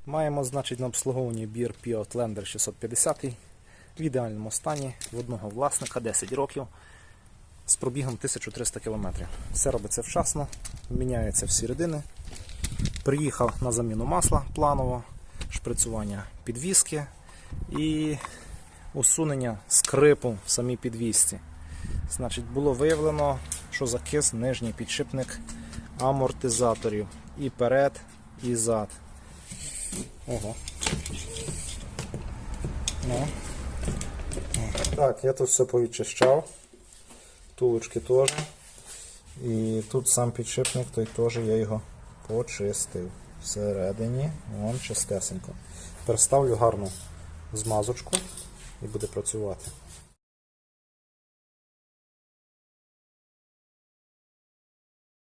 Маємо, значить, на обслуговуванні бір Pio Outlander 650 в ідеальному стані, в одного власника, 10 років, з пробігом 1300 км. Все робиться вчасно, міняються всі рідини. Приїхав на заміну масла планово, шприцювання підвіски і усунення скрипу в самій підвісці. Значить, було виявлено, що закис нижній підшипник амортизаторів і перед, і зад. Ого. Ну. Так, я тут все повідчищав. Втулочки теж. І тут сам підшипник, той теж я його почистив. Всередині, вон чистесенько. Тепер ставлю гарну змазочку і буде працювати.